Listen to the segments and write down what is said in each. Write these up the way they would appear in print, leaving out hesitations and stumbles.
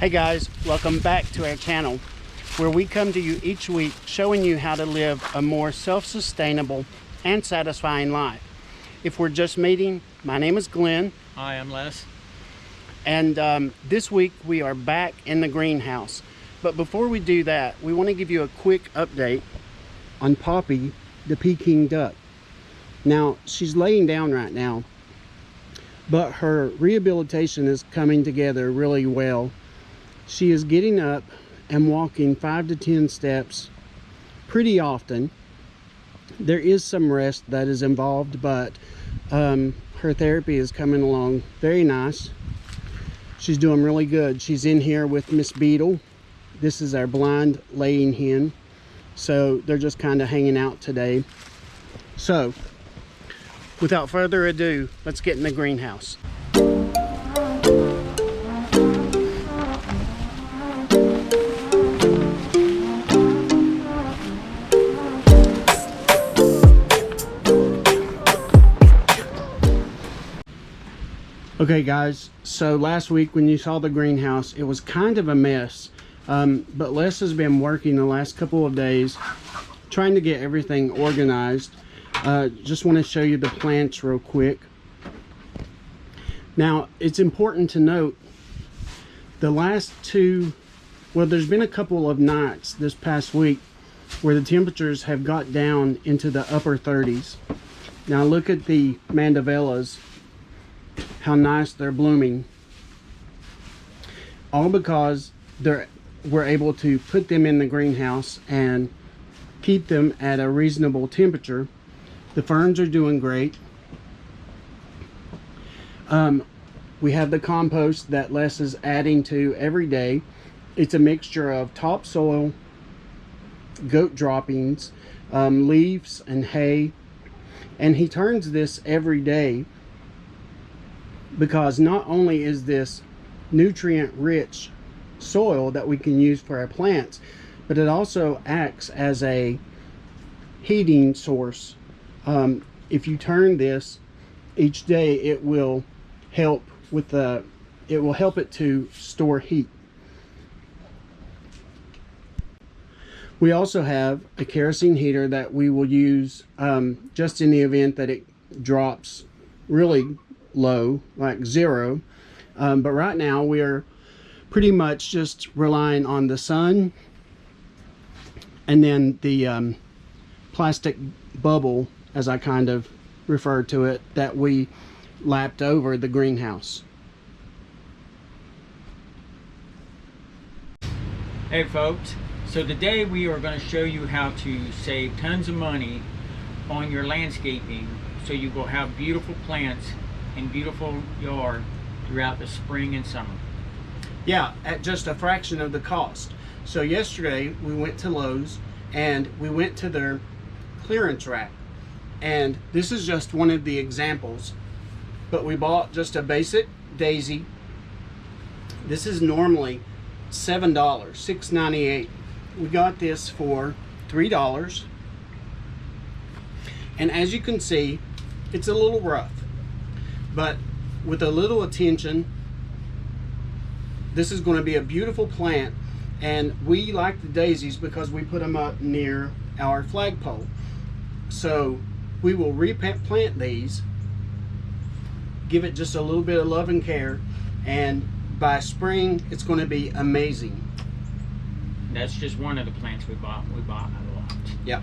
Hey guys, welcome back to our channel where we come to you each week showing you how to live a more self-sustainable and satisfying life. If we're just meeting, my name is Glenn. Hi, I'm Les. And this week we are back in the greenhouse. But before we do that, we want to give you a quick update on Poppy the Peking Duck. Now, she's laying down right now, but her rehabilitation is coming together really well. She is getting up and walking 5 to 10 steps pretty often. There is some rest that is involved, but her therapy is coming along very nice. She's doing really good. She's in here with Miss Beetle. This is our blind laying hen. So they're just kind of hanging out today. So without further ado, let's get in the greenhouse. Okay guys, so last week when you saw the greenhouse, it was kind of a mess, but Les has been working the last couple of days trying to get everything organized. Just want to show you the plants real quick. Now, it's important to note the last there's been a couple of nights this past week where the temperatures have got down into the upper 30s. Now look at the mandevillas, how nice they're blooming, all because we're able to put them in the greenhouse and keep them at a reasonable temperature. The ferns are doing great. We have the compost that Les is adding to every day. It's a mixture of topsoil, goat droppings, leaves and hay, and he turns this every day because not only is this nutrient rich soil that we can use for our plants, but it also acts as a heating source. If you turn this each day, it will help with it to store heat. We also have a kerosene heater that we will use just in the event that it drops really low, like 0. But right now we are pretty much just relying on the sun and then the plastic bubble, as I kind of refer to it, that we lapped over the greenhouse. Hey folks, so today we are going to show you how to save tons of money on your landscaping so you will have beautiful plants and beautiful yard throughout the spring and summer. Yeah, at just a fraction of the cost. So yesterday we went to Lowe's and we went to their clearance rack, and this is just one of the examples, but we bought just a basic daisy. This is normally $7, $6.98. We got this for $3, and as you can see, it's a little rough, but with a little attention, this is going to be a beautiful plant. And we like the daisies because we put them up near our flagpole. So we will replant these, give it just a little bit of love and care, and by spring it's going to be amazing. That's just one of the plants we bought. We bought a lot. Yep.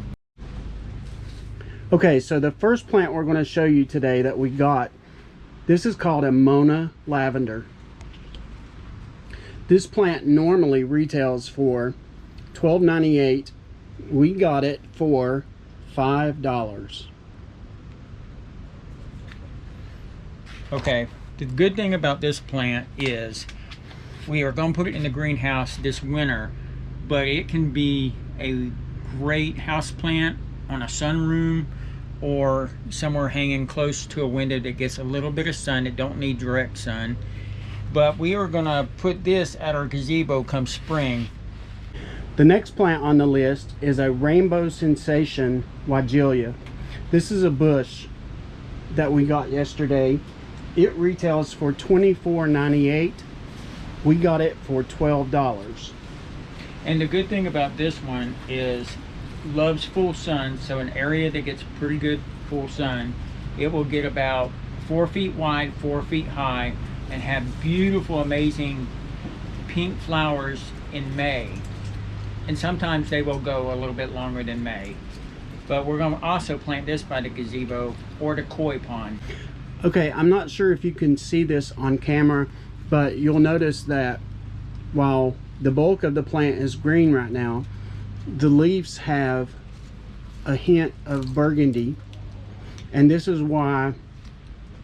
Okay, so the first plant we're going to show you today that we got, this is called a Mona lavender. This plant normally retails for $12.98. We got it for $5. Okay, the good thing about this plant is we are going to put it in the greenhouse this winter, but it can be a great house plant on a sunroom or somewhere hanging close to a window that gets a little bit of sun. It don't need direct sun. But we are going to put this at our gazebo come spring. The next plant on the list is a Rainbow Sensation Weigelia. This is a bush that we got yesterday. It retails for $24.98. We got it for $12. And the good thing about this one is loves full sun, so an area that gets pretty good full sun, it will get about 4 feet wide, 4 feet high, and have beautiful, amazing pink flowers in May. And sometimes they will go a little bit longer than May. But we're going to also plant this by the gazebo or the koi pond. Okay, I'm not sure if you can see this on camera, but you'll notice that while the bulk of the plant is green right now, the leaves have a hint of burgundy, and this is why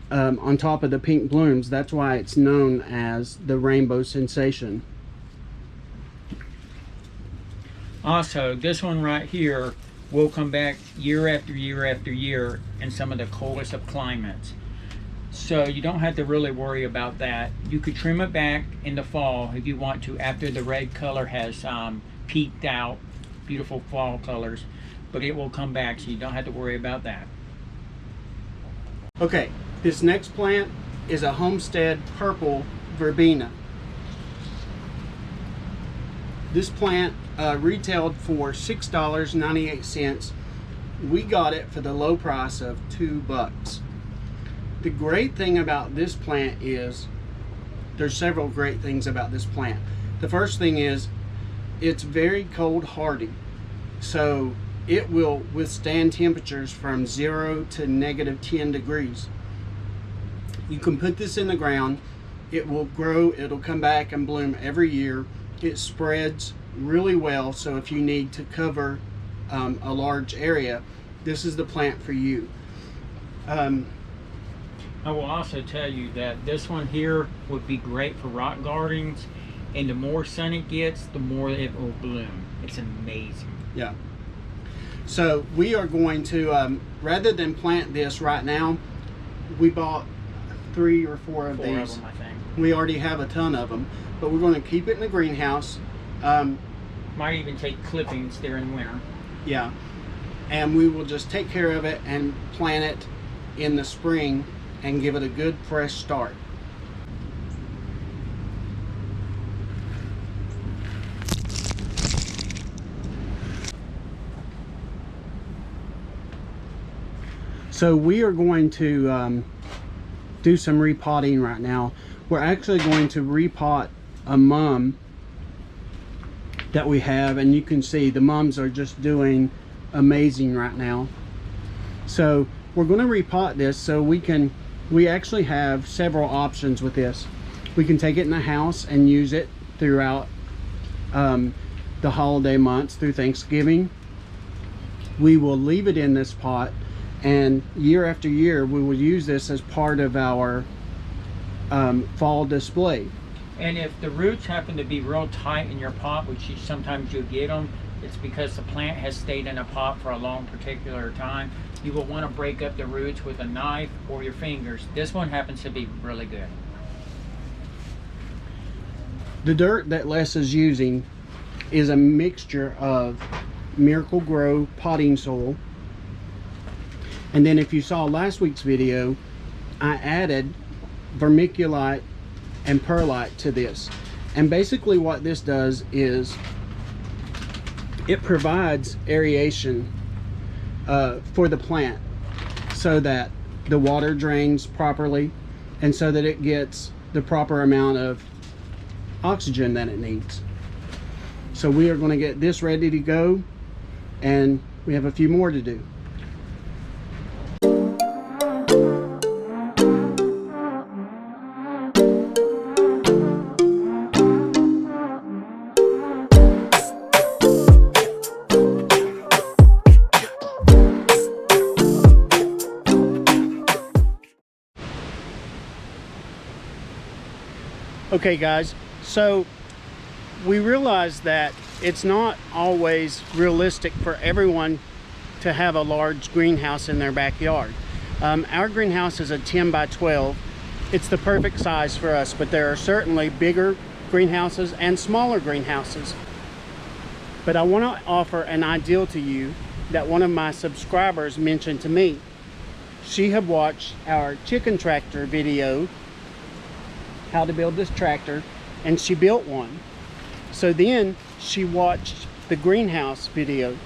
on top of the pink blooms, that's why it's known as the rainbow sensation. Also, this one right here will come back year after year after year in some of the coldest of climates. So you don't have to really worry about that. You could trim it back in the fall if you want to, after the red color has peaked out, beautiful fall colors, but it will come back, so you don't have to worry about that. Okay, this next plant is a Homestead Purple Verbena. This plant retailed for $6.98. We got it for the low price of $2. The great thing about this plant is, there's several great things about this plant. The first thing is, it's very cold hardy. So it will withstand temperatures from 0 to -10 degrees. You can put this in the ground, it will grow, it'll come back and bloom every year. It spreads really well, so if you need to cover a large area, this is the plant for you. I will also tell you that this one here would be great for rock gardens, and the more sun it gets, the more it will bloom. It's amazing. Yeah. So we are going to, rather than plant this right now, we bought 3 or 4 of these. Of them, I think. We already have a ton of them, but we're going to keep it in the greenhouse. Might even take clippings during winter. Yeah. And we will just take care of it and plant it in the spring and give it a good fresh start. So we are going to do some repotting right now. We're actually going to repot a mum that we have, and you can see the mums are just doing amazing right now. So we're going to repot this so we actually have several options with this. We can take it in the house and use it throughout the holiday months through Thanksgiving. We will leave it in this pot, and year after year we will use this as part of our fall display. And if the roots happen to be real tight in your pot, which sometimes you'll get them, it's because the plant has stayed in a pot for a long particular time. You will want to break up the roots with a knife or your fingers. This one happens to be really good. The dirt that Les is using is a mixture of Miracle Grow potting soil, and then if you saw last week's video, I added vermiculite and perlite to this. And basically what this does is it provides aeration for the plant so that the water drains properly and so that it gets the proper amount of oxygen that it needs. So we are going to get this ready to go, and we have a few more to do. Okay guys, so we realize that it's not always realistic for everyone to have a large greenhouse in their backyard. Our greenhouse is a 10 by 12. It's the perfect size for us, but there are certainly bigger greenhouses and smaller greenhouses. But I want to offer an ideal to you that one of my subscribers mentioned to me. She had watched our chicken tractor video, how to build this tractor, and she built one. So then she watched the greenhouse video,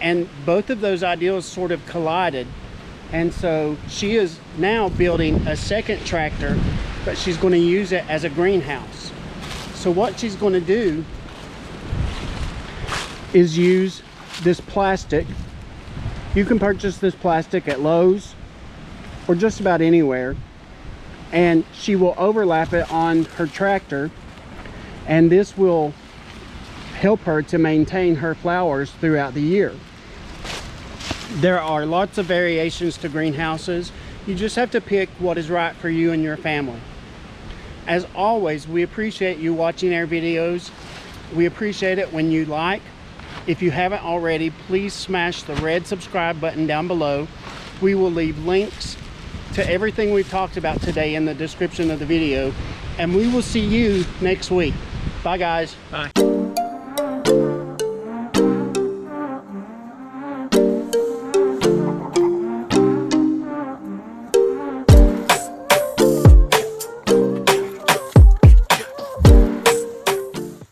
and both of those ideas sort of collided. And so she is now building a second tractor, but she's going to use it as a greenhouse. So what she's going to do is use this plastic. You can purchase this plastic at Lowe's or just about anywhere, and she will overlap it on her tractor, and this will help her to maintain her flowers throughout the year. There are lots of variations to greenhouses. You just have to pick what is right for you and your family. As always, we appreciate you watching our videos. We appreciate it when you like. If you haven't already, please smash the red subscribe button down below. We will leave links to everything we've talked about today in the description of the video, and we will see you next week. Bye guys. Bye.